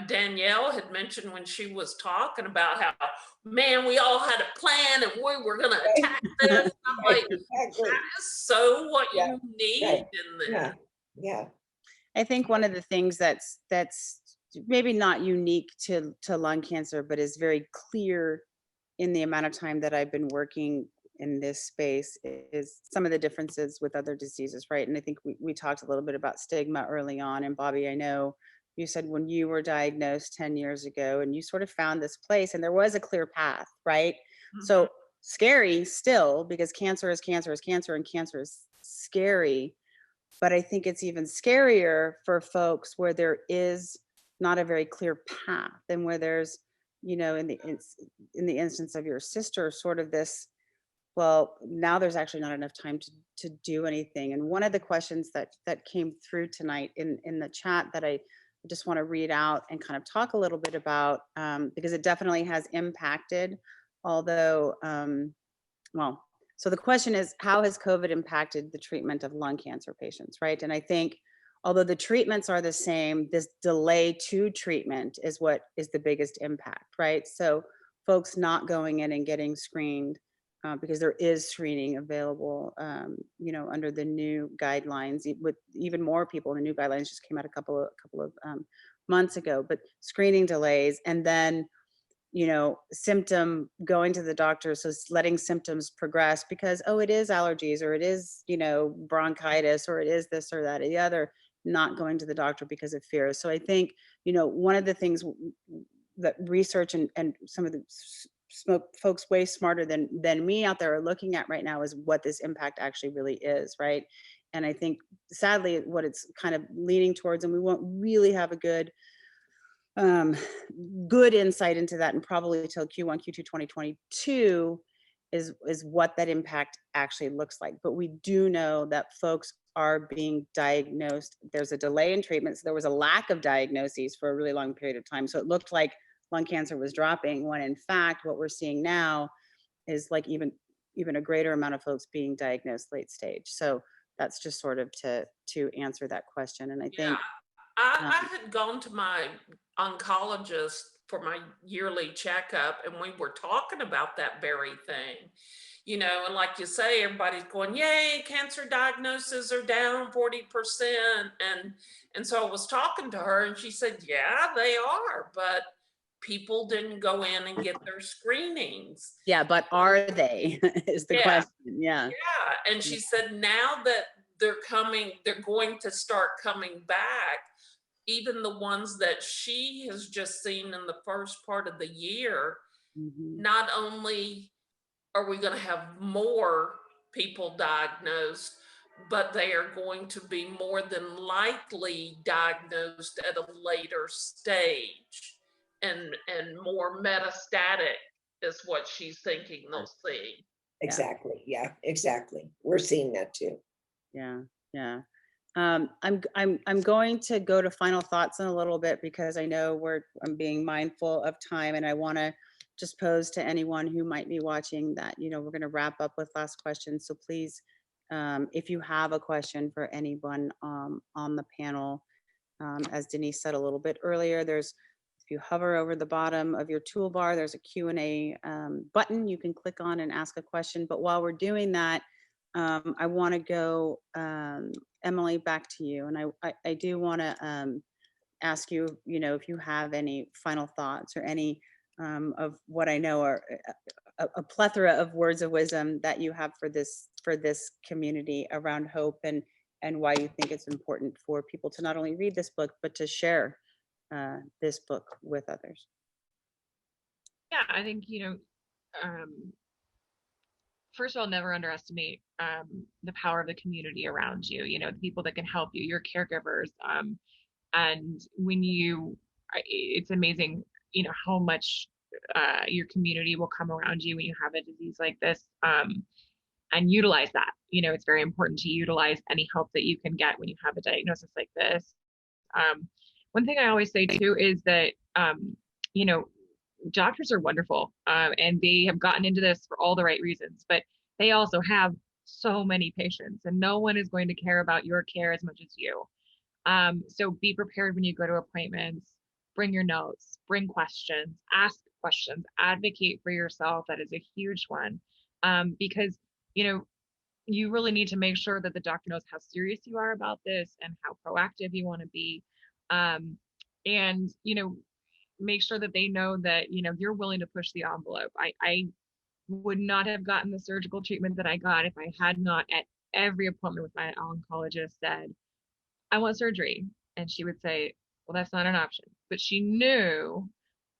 Danielle had mentioned when she was talking about how, man, we all had a plan and we were going to attack this. I'm like, exactly. that is so what Yeah, you need right. in this. Yeah, yeah. I think one of the things that's maybe not unique to lung cancer, but is very clear in the amount of time that I've been working in this space is some of the differences with other diseases, right? And I think we talked a little bit about stigma early on. And Bobby, I know you said when you were diagnosed 10 years ago and you sort of found this place and there was a clear path, right? So scary still, because cancer is cancer is cancer and cancer is scary. But I think it's even scarier for folks where there is not a very clear path, and where there's, in the instance of your sister, sort of this, well, now there's actually not enough time to do anything. And one of the questions that came through tonight in the chat that I just want to read out and kind of talk a little bit about, because it definitely has impacted, although, well, so the question is, how has COVID impacted the treatment of lung cancer patients, right? And I think, although the treatments are the same, this delay to treatment is what is the biggest impact, right? So folks not going in and getting screened, because there is screening available, under the new guidelines, with even more people. The new guidelines just came out a couple of months ago, but screening delays, and then symptom going to the doctor, so letting symptoms progress because, oh, it is allergies, or it is, bronchitis, or it is this or that or the other, not going to the doctor because of fear. So I think, one of the things that research and some of the folks way smarter than me out there are looking at right now is what this impact actually really is, right? And I think, sadly, what it's kind of leaning towards, and we won't really have a good insight into that, and probably till Q1, Q2 2022 is what that impact actually looks like. But we do know that folks are being diagnosed. There's a delay in treatment. So there was a lack of diagnoses for a really long period of time. So it looked like lung cancer was dropping, when in fact, what we're seeing now is like even a greater amount of folks being diagnosed late stage. So that's just sort of to answer that question. And I think I had gone to my oncologist for my yearly checkup, and we were talking about that very thing. And like you say, everybody's going, yay, cancer diagnoses are down 40%. And so I was talking to her, and she said, yeah, they are, but people didn't go in and get their screenings. yeah, but are they is the question. Yeah. Yeah. And she said, now that they're going to start coming back, even the ones that she has just seen in the first part of the year, not only are we going to have more people diagnosed, but they are going to be more than likely diagnosed at a later stage and more metastatic is what she's thinking they'll see. Exactly. Yeah, exactly. We're seeing that too. Yeah. Yeah. I'm going to go to final thoughts in a little bit, because I know I'm being mindful of time, and I want to just pose to anyone who might be watching that, we're going to wrap up with last questions. So please, if you have a question for anyone on the panel, As Denise said a little bit earlier, if you hover over the bottom of your toolbar, there's a Q&A button you can click on and ask a question. But while we're doing that, I want to go, Emily, back to you. And I do want to ask you, if you have any final thoughts or any of what I know are a plethora of words of wisdom that you have for this community around hope, and why you think it's important for people to not only read this book, but to share this book with others. Yeah, I think, first of all, never underestimate the power of the community around you, the people that can help you, your caregivers. And when it's amazing, how much your community will come around you when you have a disease like this, and utilize that. It's very important to utilize any help that you can get when you have a diagnosis like this. One thing I always say too is that, doctors are wonderful, and they have gotten into this for all the right reasons, but they also have so many patients, and no one is going to care about your care as much as you. So be prepared when you go to appointments, bring your notes, bring questions, ask questions, advocate for yourself. That is a huge one, because, you really need to make sure that the doctor knows how serious you are about this and how proactive you want to be. And, make sure that they know that, you're willing to push the envelope. I would not have gotten the surgical treatment that I got if I had not, at every appointment with my oncologist, said, I want surgery. And she would say, well, that's not an option. But she knew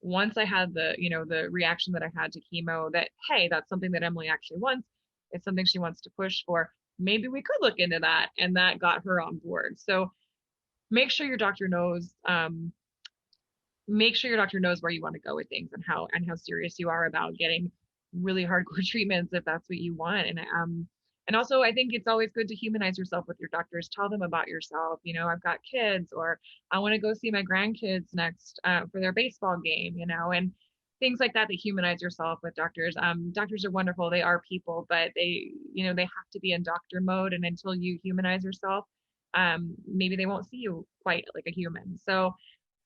once I had the reaction that I had to chemo that, hey, that's something that Emily actually wants. It's something she wants to push for. Maybe we could look into that. And that got her on board. So make sure your doctor knows, where you want to go with things, and how serious you are about getting really hardcore treatments if that's what you want. And also, I think it's always good to humanize yourself with your doctors. Tell them about yourself. I've got kids, or I want to go see my grandkids next for their baseball game, and things like that humanize yourself with doctors. Doctors are wonderful. They are people, but they have to be in doctor mode. And until you humanize yourself, maybe they won't see you quite like a human. So,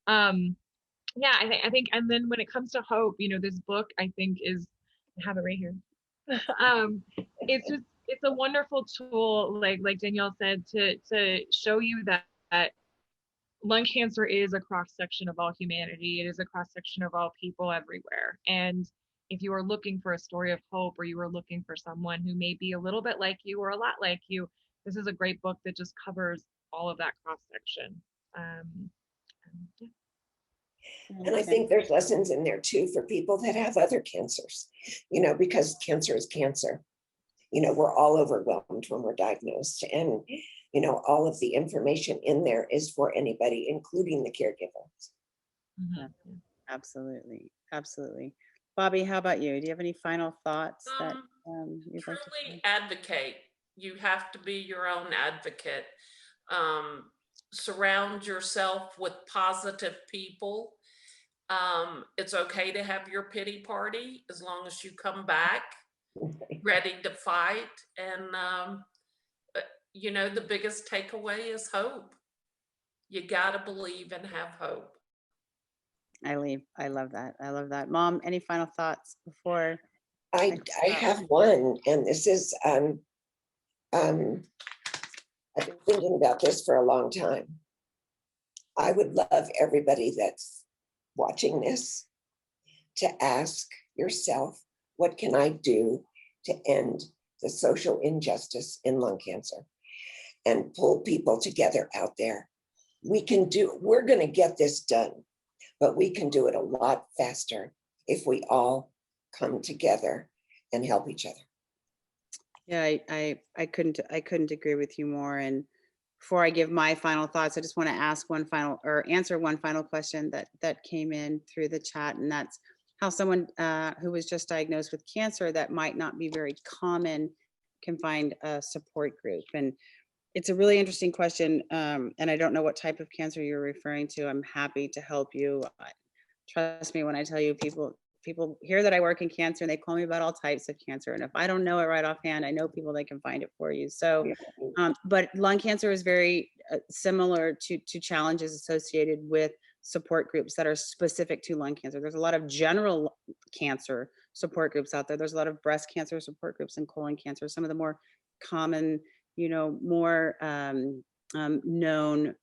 yeah, I think, and then when it comes to hope, this book, I think I have it right here. It's a wonderful tool, like Danielle said, to show you that lung cancer is a cross section of all humanity. It is a cross section of all people everywhere. And if you are looking for a story of hope, or you are looking for someone who may be a little bit like you or a lot like you, this is a great book that just covers all of that cross section. Yeah. And I think there's lessons in there too for people that have other cancers, because cancer is cancer. We're all overwhelmed when we're diagnosed, and, all of the information in there is for anybody, including the caregiver. Mm-hmm. Absolutely. Absolutely. Bobby, how about you? Do you have any final thoughts that you'd like to Truly advocate. You have to be your own advocate. Surround yourself with positive people. It's okay to have your pity party as long as you come back ready to fight. And, the biggest takeaway is hope. You got to believe and have hope. I love that. I love that. Mom, any final thoughts before? I have one, and this is, I've been thinking about this for a long time. I would love everybody that's watching this to ask yourself, what can I do to end the social injustice in lung cancer, and pull people together out there. We're going to get this done, but we can do it a lot faster if we all come together and help each other. Yeah, I couldn't agree with you more. And before I give my final thoughts, I just want to answer one final question that came in through the chat, and that's how someone who was just diagnosed with cancer that might not be very common can find a support group. And it's a really interesting question, and I don't know what type of cancer you're referring to. I'm happy to help you. Trust me when I tell you, people hear that I work in cancer and they call me about all types of cancer. And if I don't know it right offhand, I know people that can find it for you. So, but lung cancer is very similar to challenges associated with support groups that are specific to lung cancer. There's a lot of general cancer support groups out there. There's a lot of breast cancer support groups and colon cancer, some of the more common, more known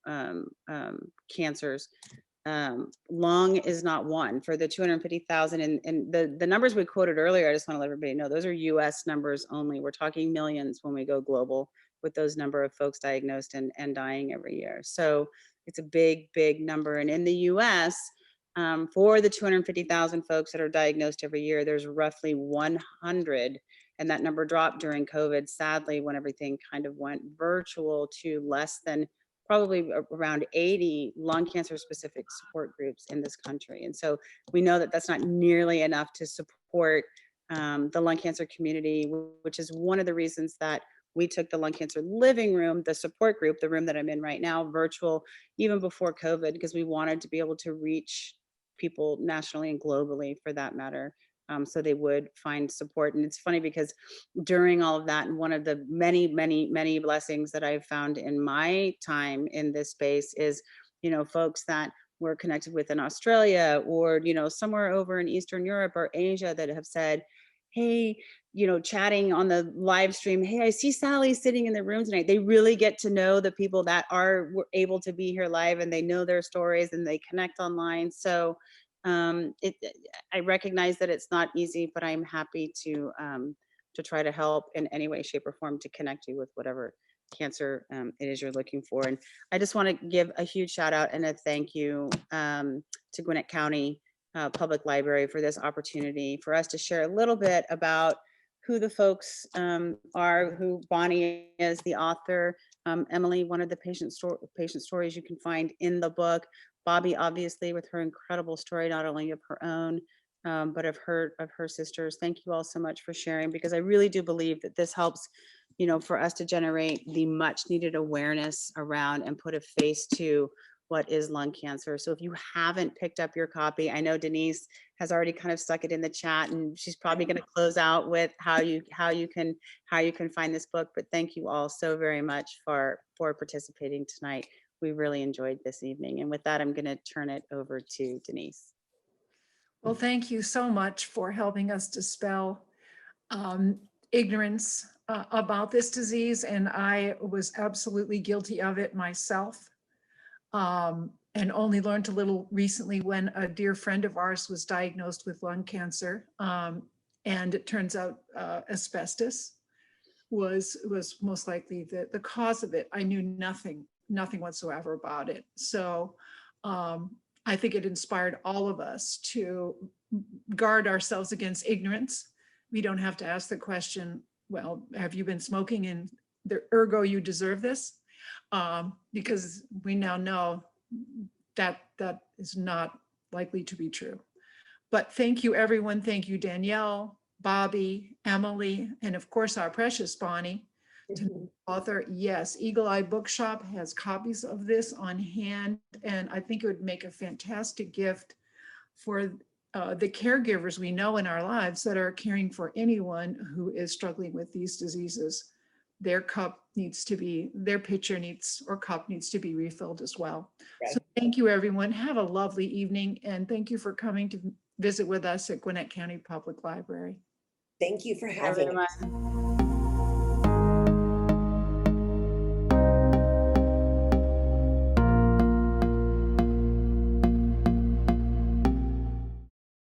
cancers. Lung is not one. For the 250,000 and the numbers we quoted earlier, I just want to let everybody know those are US numbers only. We're talking millions when we go global with those number of folks diagnosed and dying every year. So it's a big, big number. And in the US, for the 250,000 folks that are diagnosed every year, there's roughly 100, and that number dropped during COVID, sadly, when everything kind of went virtual, to less than probably around 80 lung cancer specific support groups in this country. And so we know that that's not nearly enough to support the lung cancer community, which is one of the reasons that we took the lung cancer living room, the support group, the room that I'm in right now, virtual, even before COVID, because we wanted to be able to reach people nationally and globally, for that matter, so they would find support. And it's funny because during all of that, and one of the many, many, many blessings that I've found in my time in this space is, folks that we're connected with in Australia, or, somewhere over in Eastern Europe or Asia, that have said, hey, chatting on the live stream, hey, I see Sally sitting in the room tonight. They really get to know the people that were able to be here live, and they know their stories and they connect online. So I recognize that it's not easy, but I'm happy to try to help in any way, shape, or form to connect you with whatever cancer it is you're looking for. And I just want to give a huge shout out and a thank you to Gwinnett County Public Library for this opportunity for us to share a little bit about who the folks are, who Bonnie is, the author, Emily, one of the patient stories you can find in the book, Bobby, obviously, with her incredible story, not only of her own, but of her sisters. Thank you all so much for sharing, because I really do believe that this helps, for us to generate the much needed awareness around and put a face to what is lung cancer. So if you haven't picked up your copy, I know Denise has already kind of stuck it in the chat, and she's probably going to close out with how you can find this book. But thank you all so very much for participating tonight. We really enjoyed this evening. And with that, I'm going to turn it over to Denise. Well, thank you so much for helping us dispel ignorance about this disease. And I was absolutely guilty of it myself. And only learned a little recently when a dear friend of ours was diagnosed with lung cancer. And it turns out asbestos was most likely the cause of it. I knew nothing whatsoever about it. So I think it inspired all of us to guard ourselves against ignorance. We don't have to ask the question, well, have you been smoking, and ergo you deserve this? Because we now know that is not likely to be true. But thank you, everyone. Thank you, Danielle, Bobby, Emily, and of course, our precious Bonnie, author. Yes, Eagle Eye Bookshop has copies of this on hand, and I think it would make a fantastic gift for the caregivers we know in our lives that are caring for anyone who is struggling with these diseases. Their pitcher or cup needs to be refilled as well. Right. So thank you, everyone. Have a lovely evening, and thank you for coming to visit with us at Gwinnett County Public Library. Thank you for having us.